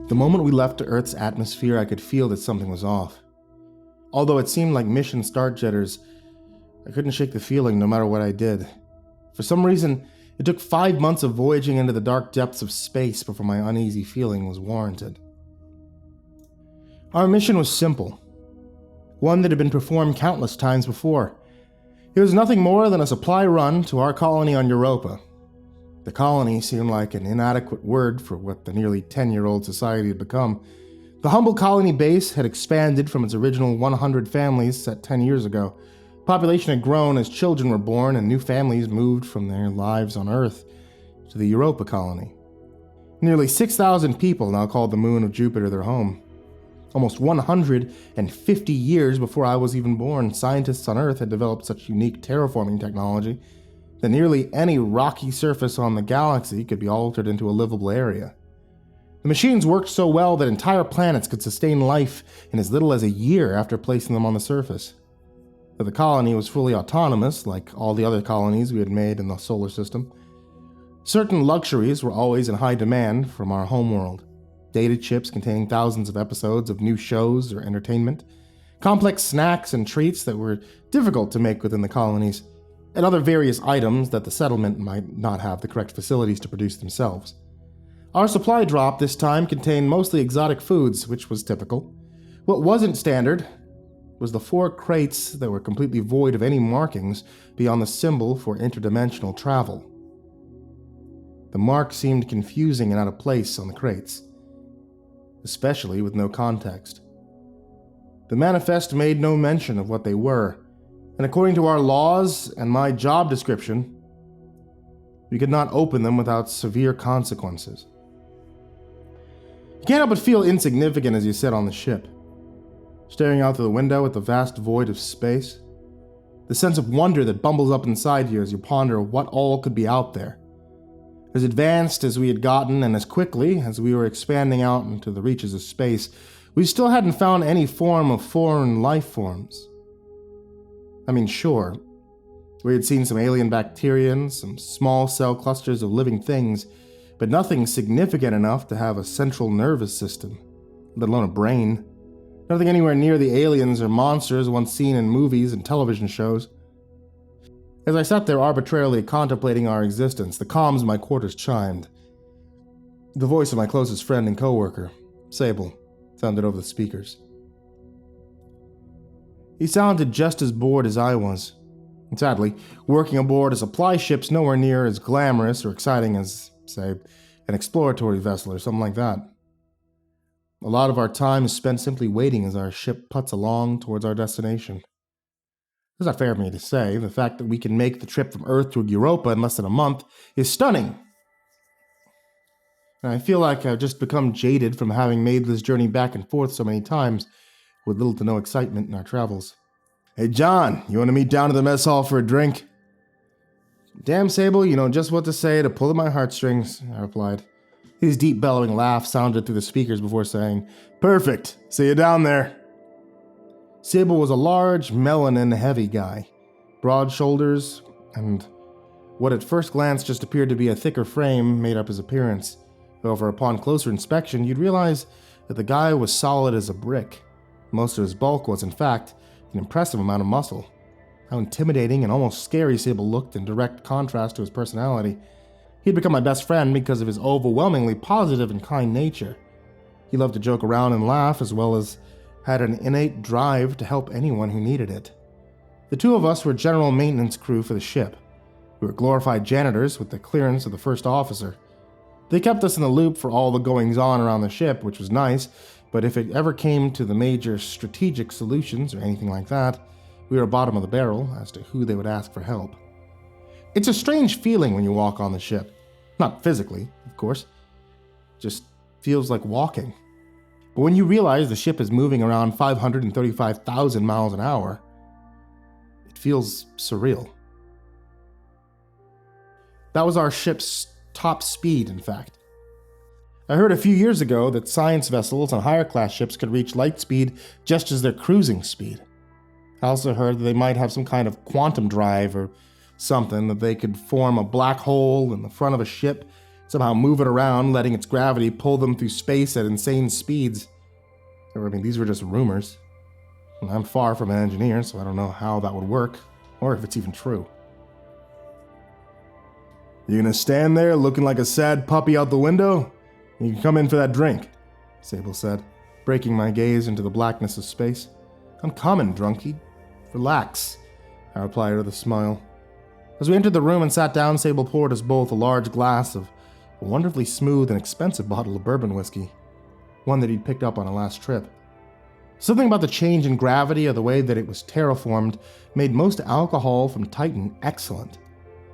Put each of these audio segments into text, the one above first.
The moment we left Earth's atmosphere, I could feel that something was off. Although it seemed like mission start jitters, I couldn't shake the feeling no matter what I did. For some reason, it took 5 months of voyaging into the dark depths of space before my uneasy feeling was warranted. Our mission was simple, one that had been performed countless times before. It was nothing more than a supply run to our colony on Europa. The colony seemed like an inadequate word for what the nearly 10-year-old society had become. The humble colony base had expanded from its original 100 families set 10 years ago. Population had grown as children were born and new families moved from their lives on Earth to the Europa colony. Nearly 6,000 people now called the moon of Jupiter their home. Almost 150 years before I was even born, scientists on Earth had developed such unique terraforming technology that nearly any rocky surface on the galaxy could be altered into a livable area. The machines worked so well that entire planets could sustain life in as little as a year after placing them on the surface. But the colony was fully autonomous, like all the other colonies we had made in the solar system. Certain luxuries were always in high demand from our homeworld. Data chips containing thousands of episodes of new shows or entertainment, complex snacks and treats that were difficult to make within the colonies, and other various items that the settlement might not have the correct facilities to produce themselves. Our supply drop this time contained mostly exotic foods, which was typical. What wasn't standard was the 4 crates that were completely void of any markings beyond the symbol for interdimensional travel. The mark seemed confusing and out of place on the crates, especially with no context. The manifest made no mention of what they were, and according to our laws and my job description, we could not open them without severe consequences. You can't help but feel insignificant as you sit on the ship, staring out through the window at the vast void of space. The sense of wonder that bumbles up inside you as you ponder what all could be out there. As advanced as we had gotten and as quickly as we were expanding out into the reaches of space, we still hadn't found any form of foreign life forms. I mean, sure, we had seen some alien bacteria and some small cell clusters of living things, but nothing significant enough to have a central nervous system, let alone a brain. Nothing anywhere near the aliens or monsters once seen in movies and television shows. As I sat there arbitrarily contemplating our existence, the comms in my quarters chimed. The voice of my closest friend and co-worker, Sable, sounded over the speakers. He sounded just as bored as I was. And sadly, working aboard a supply ship's nowhere near as glamorous or exciting as, say, an exploratory vessel or something like that. A lot of our time is spent simply waiting as our ship puts along towards our destination. It's not fair of me to say. The fact that we can make the trip from Earth to Europa in less than a month is stunning. And I feel like I've just become jaded from having made this journey back and forth so many times, with little to no excitement in our travels. Hey John, you want to meet down to the mess hall for a drink? Damn, Sable, you know just what to say to pull at my heartstrings, I replied. His deep bellowing laugh sounded through the speakers before saying, Perfect, see you down there. Sable was a large, melanin-heavy guy, broad shoulders, and what at first glance just appeared to be a thicker frame made up his appearance. However, upon closer inspection, you'd realize that the guy was solid as a brick. Most of his bulk was, in fact, an impressive amount of muscle. How intimidating and almost scary Sable looked in direct contrast to his personality. He'd become my best friend because of his overwhelmingly positive and kind nature. He loved to joke around and laugh, as well as had an innate drive to help anyone who needed it. The two of us were general maintenance crew for the ship. We were glorified janitors with the clearance of the first officer. They kept us in the loop for all the goings-on around the ship, which was nice, but if it ever came to the major strategic solutions or anything like that, we were bottom of the barrel as to who they would ask for help. It's a strange feeling when you walk on the ship. Not physically, of course. Just feels like walking. But when you realize the ship is moving around 535,000 miles an hour, it feels surreal. That was our ship's top speed, in fact. I heard a few years ago that science vessels on higher class ships could reach light speed just as their cruising speed. I also heard that they might have some kind of quantum drive or something, that they could form a black hole in the front of a ship somehow move it around, letting its gravity pull them through space at insane speeds. I mean, these were just rumors. I'm far from an engineer, so I don't know how that would work, or if it's even true. You gonna stand there looking like a sad puppy out the window? You can come in for that drink, Sable said, breaking my gaze into the blackness of space. I'm coming, drunkie. Relax, I replied with a smile. As we entered the room and sat down, Sable poured us both a large glass of a wonderfully smooth and expensive bottle of bourbon whiskey, one that he'd picked up on a last trip. Something about the change in gravity or the way that it was terraformed made most alcohol from Titan excellent.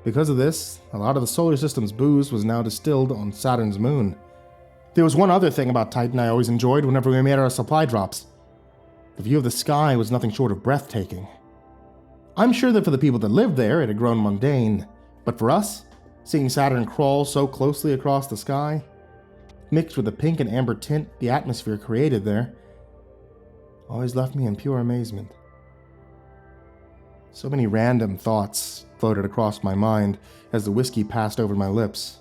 Because of this, a lot of the solar system's booze was now distilled on Saturn's moon. There was one other thing about Titan I always enjoyed whenever we made our supply drops. The view of the sky was nothing short of breathtaking. I'm sure that for the people that lived there, it had grown mundane, but for us, seeing Saturn crawl so closely across the sky, mixed with the pink and amber tint the atmosphere created there, always left me in pure amazement. So many random thoughts floated across my mind as the whiskey passed over my lips.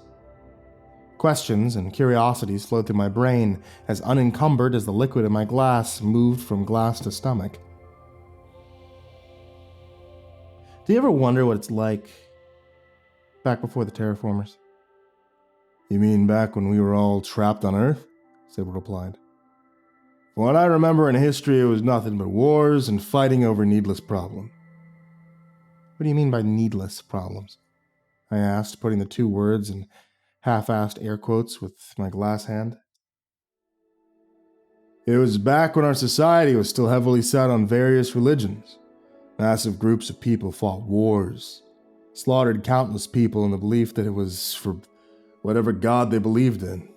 Questions and curiosities flowed through my brain as unencumbered as the liquid in my glass moved from glass to stomach. Do you ever wonder what it's like back before the terraformers? You mean back when we were all trapped on Earth? Sable replied. From what I remember in history, it was nothing but wars and fighting over needless problems. What do you mean by needless problems? I asked, putting the two words in half-assed air quotes with my glass hand. It was back when our society was still heavily set on various religions. Massive groups of people fought wars, slaughtered countless people in the belief that it was for whatever god they believed in.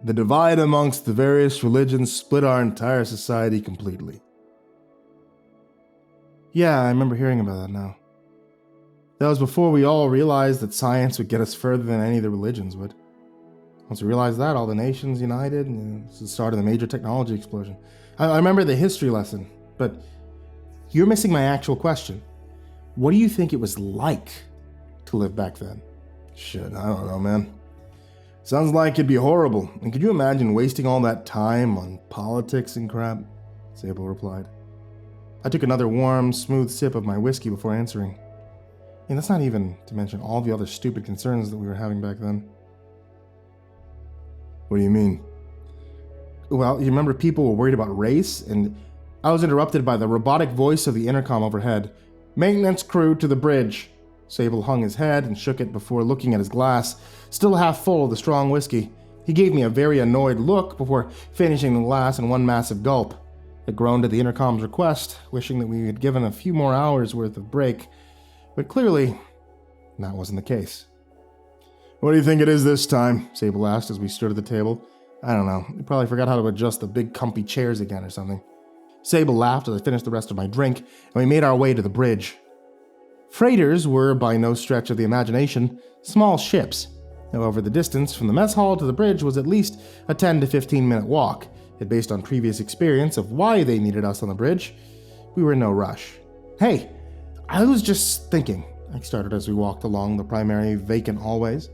The divide amongst the various religions split our entire society completely. Yeah, I remember hearing about that now. That was before we all realized that science would get us further than any of the religions would. Once we realized that, all the nations united, and this is the start of the major technology explosion. I remember the history lesson, but you're missing my actual question. What do you think it was like to live back then? Shit, I don't know, man. Sounds like it'd be horrible. And could you imagine wasting all that time on politics and crap? Sable replied. I took another warm, smooth sip of my whiskey before answering. And that's not even to mention all the other stupid concerns that we were having back then. What do you mean? Well, you remember people were worried about race, and I was interrupted by the robotic voice of the intercom overhead. Maintenance crew to the bridge. Sable hung his head and shook it before looking at his glass, still half full of the strong whiskey. He gave me a very annoyed look before finishing the glass in one massive gulp. I groaned at the intercom's request, wishing that we had given a few more hours worth of break, but clearly that wasn't the case. What do you think it is this time? Sable asked as we stood at the table. I don't know. We probably forgot how to adjust the big comfy chairs again or something. Sable laughed as I finished the rest of my drink, and we made our way to the bridge. Freighters were, by no stretch of the imagination, small ships. However, the distance from the mess hall to the bridge was at least a 10 to 15 minute walk, and based on previous experience of why they needed us on the bridge, we were in no rush. Hey, I was just thinking, I started as we walked along the primary vacant hallways.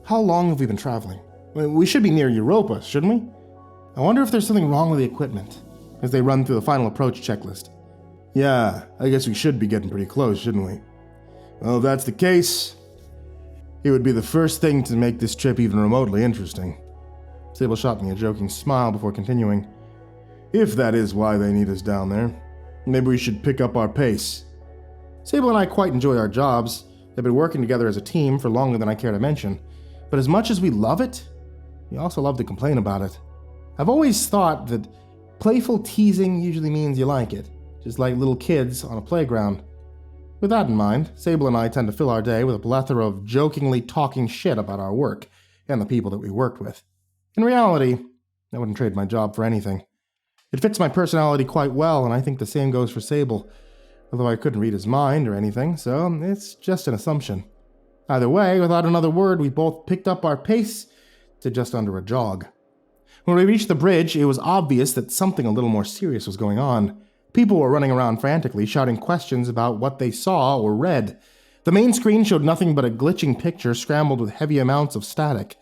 How long have we been traveling? We should be near Europa, shouldn't we? I wonder if there's something wrong with the equipment, as they run through the final approach checklist. Yeah, I guess we should be getting pretty close, shouldn't we? Well, if that's the case, it would be the first thing to make this trip even remotely interesting. Sable shot me a joking smile before continuing. If that is why they need us down there, maybe we should pick up our pace. Sable and I quite enjoy our jobs. They've been working together as a team for longer than I care to mention. But as much as we love it, we also love to complain about it. I've always thought that playful teasing usually means you like it, just like little kids on a playground. With that in mind, Sable and I tend to fill our day with a plethora of jokingly talking shit about our work and the people that we worked with. In reality, I wouldn't trade my job for anything. It fits my personality quite well, and I think the same goes for Sable, although I couldn't read his mind or anything, so it's just an assumption. Either way, without another word, we both picked up our pace to just under a jog. When we reached the bridge, it was obvious that something a little more serious was going on. People were running around frantically, shouting questions about what they saw or read. The main screen showed nothing but a glitching picture scrambled with heavy amounts of static.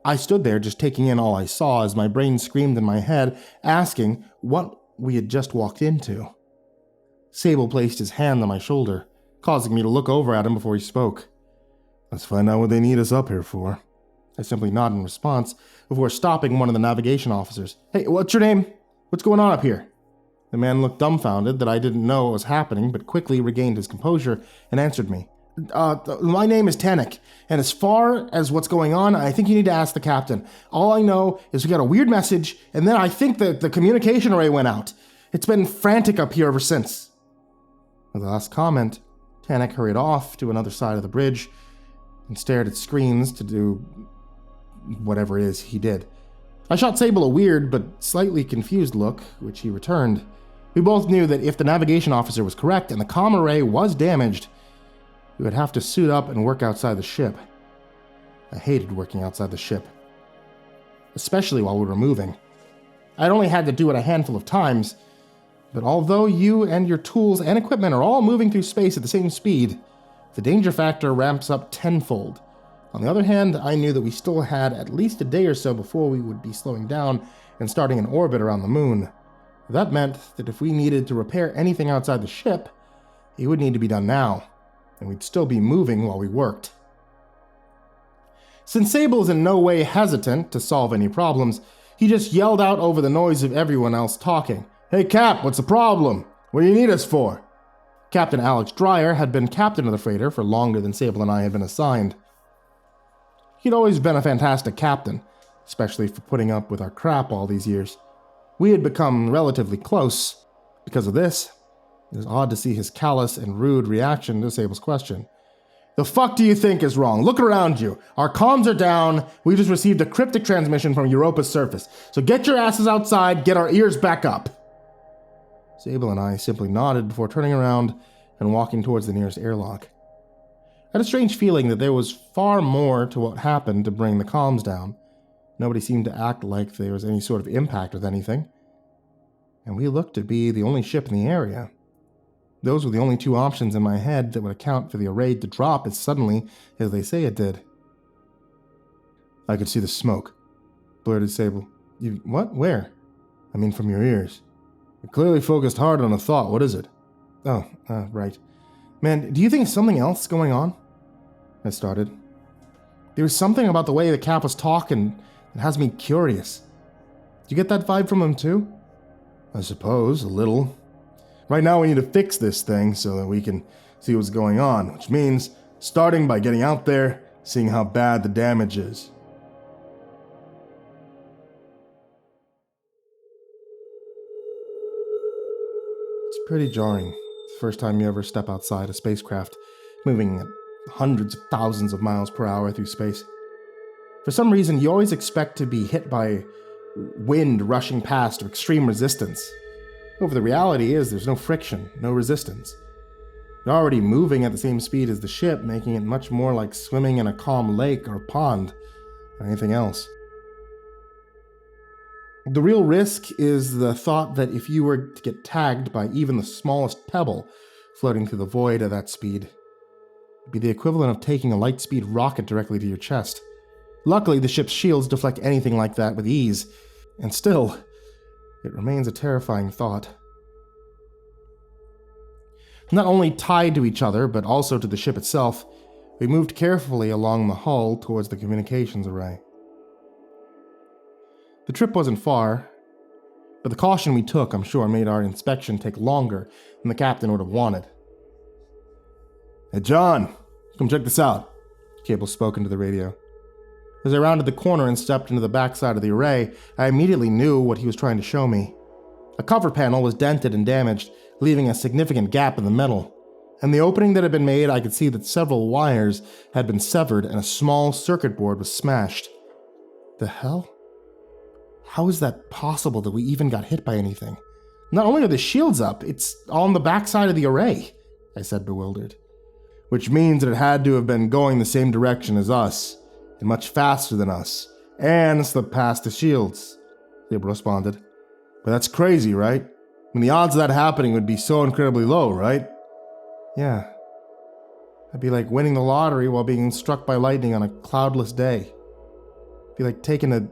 I stood there just taking in all I saw as my brain screamed in my head, asking what we had just walked into. Sable placed his hand on my shoulder, causing me to look over at him before he spoke. "Let's find out what they need us up here for." I simply nodded in response before stopping one of the navigation officers. "Hey, what's your name? What's going on up here?" The man looked dumbfounded that I didn't know what was happening, but quickly regained his composure and answered me. My name is Tanik, and as far as what's going on, I think you need to ask the captain. All I know is we got a weird message, and then I think that the communication array went out. It's been frantic up here ever since." With the last comment, Tanik hurried off to another side of the bridge and stared at screens to do whatever it is he did. I shot Sable a weird but slightly confused look, which he returned. We both knew that if the navigation officer was correct and the comm array was damaged, we would have to suit up and work outside the ship. I hated working outside the ship, especially while we were moving. I'd only had to do it a handful of times, but although you and your tools and equipment are all moving through space at the same speed, the danger factor ramps up tenfold. On the other hand, I knew that we still had at least a day or so before we would be slowing down and starting an orbit around the moon. That meant that if we needed to repair anything outside the ship, it would need to be done now, and we'd still be moving while we worked. Since Sable is in no way hesitant to solve any problems, he just yelled out over the noise of everyone else talking. "Hey Cap, what's the problem? What do you need us for?" Captain Alex Dreyer had been captain of the freighter for longer than Sable and I had been assigned. He'd always been a fantastic captain, especially for putting up with our crap all these years. We had become relatively close. Because of this, it was odd to see his callous and rude reaction to Sable's question. "The fuck do you think is wrong? Look around you. Our comms are down. We just received a cryptic transmission from Europa's surface. So get your asses outside, get our ears back up." Sable and I simply nodded before turning around and walking towards the nearest airlock. I had a strange feeling that there was far more to what happened to bring the comms down. Nobody seemed to act like there was any sort of impact with anything. And we looked to be the only ship in the area. Those were the only two options in my head that would account for the array to drop as suddenly as they say it did. "I could see the smoke," blurted Sable. "You what? Where?" "I mean from your ears. You're clearly focused hard on a thought. What is it?" Right. Man, do you think something else is going on?" I started. There was something about the way the Cap was talking that has me curious. Do you get that vibe from him too?" "I suppose, a little. Right now we need to fix this thing so that we can see what's going on, which means starting by getting out there, seeing how bad the damage is." It's pretty jarring. The first time you ever step outside a spacecraft, moving at hundreds of thousands of miles per hour through space. For some reason, you always expect to be hit by wind rushing past or extreme resistance. But the reality is there's no friction, no resistance. You're already moving at the same speed as the ship, making it much more like swimming in a calm lake or pond than anything else. The real risk is the thought that if you were to get tagged by even the smallest pebble floating through the void at that speed, it'd be the equivalent of taking a light-speed rocket directly to your chest. Luckily, the ship's shields deflect anything like that with ease, and still, it remains a terrifying thought. Not only tied to each other, but also to the ship itself, we moved carefully along the hull towards the communications array. The trip wasn't far, but the caution we took, I'm sure, made our inspection take longer than the captain would have wanted. "Hey, John, come check this out," Cable spoke into the radio. As I rounded the corner and stepped into the backside of the array, I immediately knew what he was trying to show me. A cover panel was dented and damaged, leaving a significant gap in the metal. And the opening that had been made, I could see that several wires had been severed and a small circuit board was smashed. The hell? How is that possible that we even got hit by anything? Not only are the shields up, it's on the backside of the array, I said, bewildered. "Which means that it had to have been going the same direction as us, and much faster than us, and slipped past the shields," Cable responded. "But that's crazy, right? I mean, the odds of that happening would be so incredibly low, right?" "Yeah. I'd be like winning the lottery while being struck by lightning on a cloudless day. It'd be like taking a...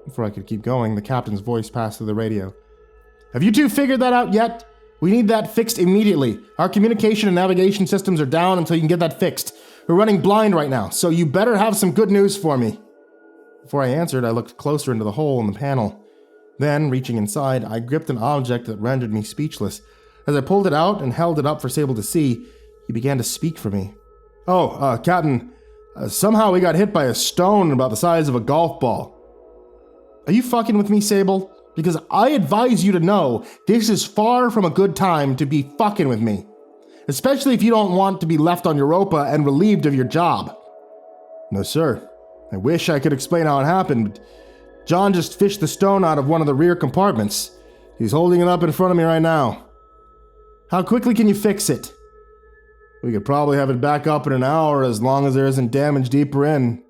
Before I could keep going, the captain's voice passed through the radio. Have you two figured that out yet? We need that fixed immediately. Our communication and navigation systems are down until you can get that fixed. We're running blind right now, so you better have some good news for me. Before I answered, I looked closer into the hole in the panel. Then, reaching inside, I gripped an object that rendered me speechless. As I pulled it out and held it up for Sable to see, he began to speak for me. Oh, Captain, somehow we got hit by a stone about the size of a golf ball. Are you fucking with me, Sable? Because I advise you to know this is far from a good time to be fucking with me. Especially if you don't want to be left on Europa and relieved of your job. No, sir. I wish I could explain how it happened, but John just fished the stone out of one of the rear compartments. He's holding it up in front of me right now. How quickly can you fix it? We could probably have it back up in an hour as long as there isn't damage deeper in.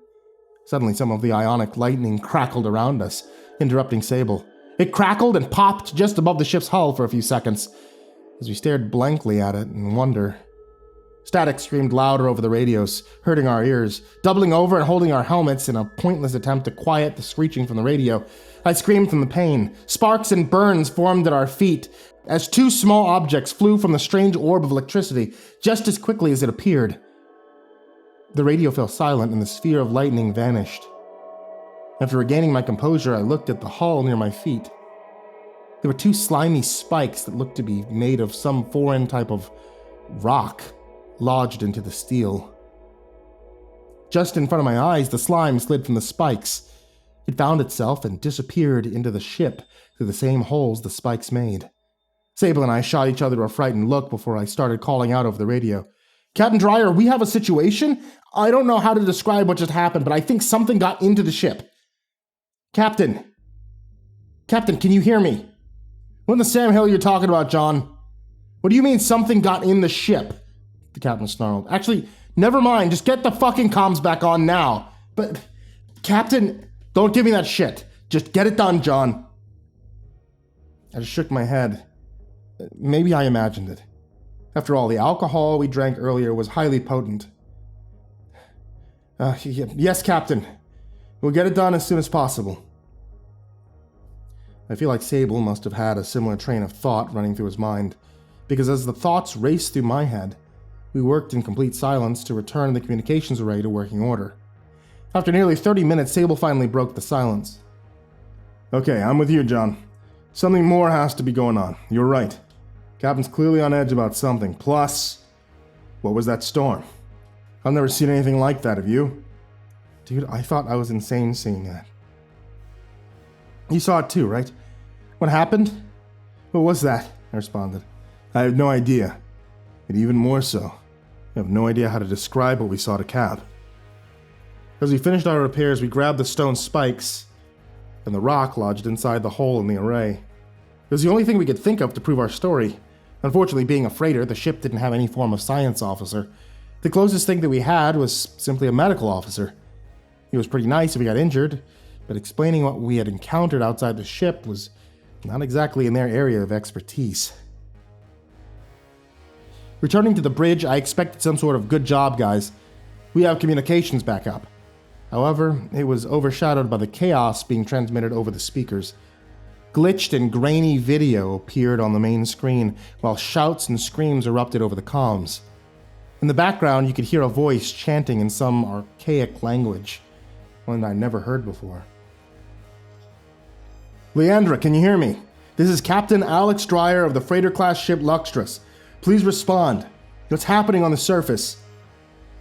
Suddenly some of the ionic lightning crackled around us, interrupting Sable. It crackled and popped just above the ship's hull for a few seconds, as we stared blankly at it in wonder. Static screamed louder over the radios, hurting our ears. Doubling over and holding our helmets in a pointless attempt to quiet the screeching from the radio, I screamed from the pain. Sparks and burns formed at our feet as two small objects flew from the strange orb of electricity just as quickly as it appeared. The radio fell silent and the sphere of lightning vanished. After regaining my composure, I looked at the hull near my feet. There were two slimy spikes that looked to be made of some foreign type of rock, lodged into the steel. Just in front of my eyes, the slime slid from the spikes. It found itself and disappeared into the ship through the same holes the spikes made. Sable and I shot each other a frightened look before I started calling out over the radio. Captain Dreyer, we have a situation? I don't know how to describe what just happened, but I think something got into the ship. Captain, can you hear me? What in the Sam Hill you're talking about, John? What do you mean something got in the ship? The captain snarled. Actually, never mind, just get the fucking comms back on now. But, Captain, don't give me that shit. Just get it done, John. I just shook my head. Maybe I imagined it. After all, the alcohol we drank earlier was highly potent. Yes, Captain. We'll get it done as soon as possible. I feel like Sable must have had a similar train of thought running through his mind, because as the thoughts raced through my head, we worked in complete silence to return the communications array to working order. After nearly 30 minutes, Sable finally broke the silence. Okay, I'm with you, John. Something more has to be going on. You're right. Captain's clearly on edge about something. Plus, what was that storm? I've never seen anything like that, have you? Dude, I thought I was insane seeing that. You saw it too, right? What happened? What was that? I responded. I have no idea. And even more so, I have no idea how to describe what we saw to Cap. As we finished our repairs, we grabbed the stone spikes and the rock lodged inside the hole in the array. It was the only thing we could think of to prove our story. Unfortunately, being a freighter, the ship didn't have any form of science officer. The closest thing that we had was simply a medical officer. He was pretty nice if we got injured, but explaining what we had encountered outside the ship was not exactly in their area of expertise. Returning to the bridge, I expected some sort of good job, guys. We have communications back up. However, it was overshadowed by the chaos being transmitted over the speakers. Glitched and grainy video appeared on the main screen, while shouts and screams erupted over the comms. In the background, you could hear a voice chanting in some archaic language, one I'd never heard before. Leandra, can you hear me? This is Captain Alex Dreyer of the freighter-class ship Luxtrus. Please respond. What's happening on the surface?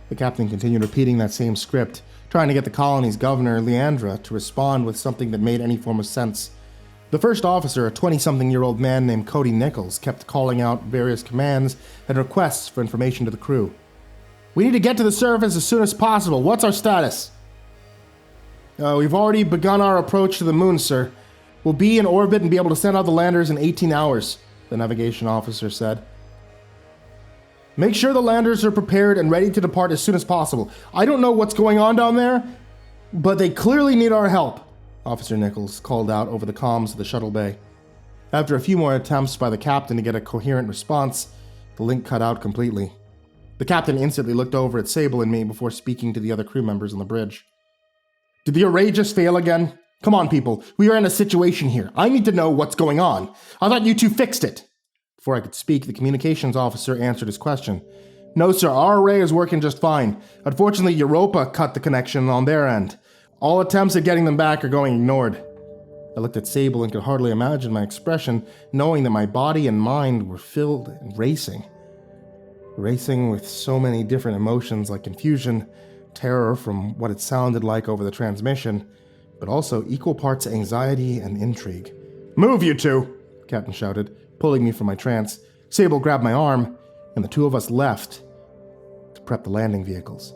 The captain continued repeating that same script, trying to get the colony's governor, Leandra, to respond with something that made any form of sense. The first officer, a 20-something-year-old man named Cody Nichols, kept calling out various commands and requests for information to the crew. We need to get to the surface as soon as possible. What's our status? We've already begun our approach to the moon, sir. We'll be in orbit and be able to send out the landers in 18 hours, the navigation officer said. Make sure the landers are prepared and ready to depart as soon as possible. I don't know what's going on down there, but they clearly need our help, Officer Nichols called out over the comms of the shuttle bay. After a few more attempts by the captain to get a coherent response, the link cut out completely. The captain instantly looked over at Sable and me before speaking to the other crew members on the bridge. Did the array just fail again? Come on, people. We are in a situation here. I need to know what's going on. I thought you two fixed it. Before I could speak, the communications officer answered his question. No, sir. Our array is working just fine. Unfortunately, Europa cut the connection on their end. All attempts at getting them back are going ignored. I looked at Sable and could hardly imagine my expression, knowing that my body and mind were filled and racing. Racing with so many different emotions like confusion, terror from what it sounded like over the transmission, but also equal parts anxiety and intrigue. Move, you two! The captain shouted, pulling me from my trance. Sable grabbed my arm, and the two of us left to prep the landing vehicles.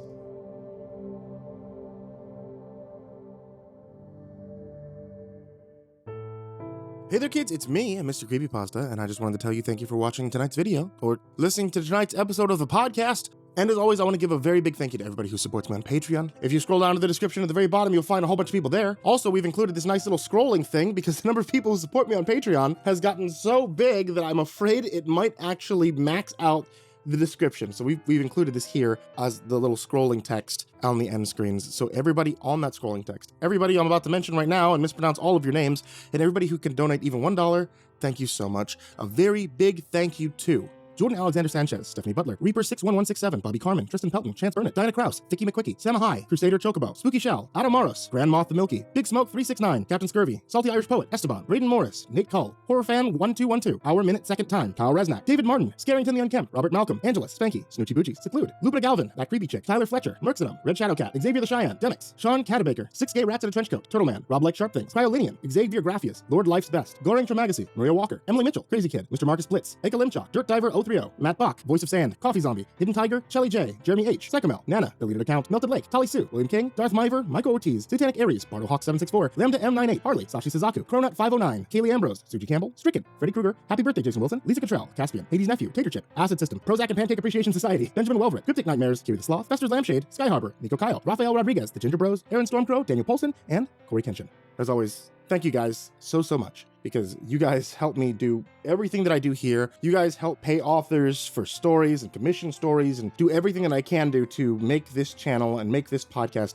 Hey there kids, it's me, MrCreepyPasta, and I just wanted to tell you thank you for watching tonight's video, or listening to tonight's episode of the podcast. And as always, I want to give a very big thank you to everybody who supports me on Patreon. If you scroll down to the description at the very bottom, you'll find a whole bunch of people there. Also, we've included this nice little scrolling thing because the number of people who support me on Patreon has gotten so big that I'm afraid it might actually max out the description. So we've included this here as the little scrolling text on the end screens. So everybody on that scrolling text, everybody I'm about to mention right now and mispronounce all of your names, and everybody who can donate even $1, thank you so much. A very big thank you to Jordan Alexander Sanchez, Stephanie Butler, Reaper61167, Bobby Karman, Tristain, Pelton, Chance Burnett, Diana Kraus, Thiccy McQuicky, SamaHigh, CrusaderChocobo, SpookyShel, Atomaurus, Grand Moth the Milky, Big Smoke 369, Captain Scurvy, SaltyIrishPoet, Estebean, Brayden Morris, Nate Kuhl, HorrorFan1212, Hour Minute Second Time, Kyle Reznak, David Martin, Scare-ington the Unkempt, Robert Malcolm, Angelus, Spanky, Snoochie Boochie, Seclude, Lupita Galvin, That Creepy Chick, Tyler Fletcher, Merxenum, Red Shadowcat, Xavier the Cheyenne, Demix, Sean Cadieu-baker, 6 Gay Rats in a Trenchcoat, Turtleman, Rob Like Sharp Things, Cryolinian, Xavier Graphius, Lord Life's Best, Goring Tramagasi, Maria Walker, Emily Mitchell, Crazy Kid, Mr. Marcus Blitz, Aka Limchok, Dirt Diver 030, Matt Bach, Voice of Sand, Coffee Zombie, Hidden Tiger, Shelly J, Jeremy H, Psychomel, Nana, Deleted Account, Melted Lake, Tali Sue, William King, Darth Miver, Michael Ortiz, Titanic Aries, Bardo Hawk 764, Lambda M98, Harley, Sashi Suzaku, Cronut 509, Kaylee Ambrose, Suji Campbell, Stricken, Freddy Krueger, Happy Birthday Jason Wilson, Lisa Cottrell, Caspian, Hades Nephew, Tater Chip, Acid System, Prozac and Pancake Appreciation Society, Benjamin Welvert, Cryptic Nightmares, Kiwi the Sloth, Fester's Lampshade, Sky Harbor, Nico Kyle, Rafael Rodriguez, The Ginger Bros, Aaron Stormcrow, Daniel Polson, and Corey Kenshin. As always, thank you guys so much, because you guys help me do everything that I do here. You guys help pay authors for stories and commission stories and do everything that I can do to make this channel and make this podcast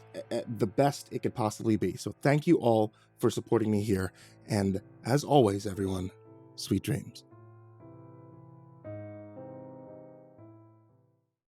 the best it could possibly be. So thank you all for supporting me here. And as always, everyone, sweet dreams.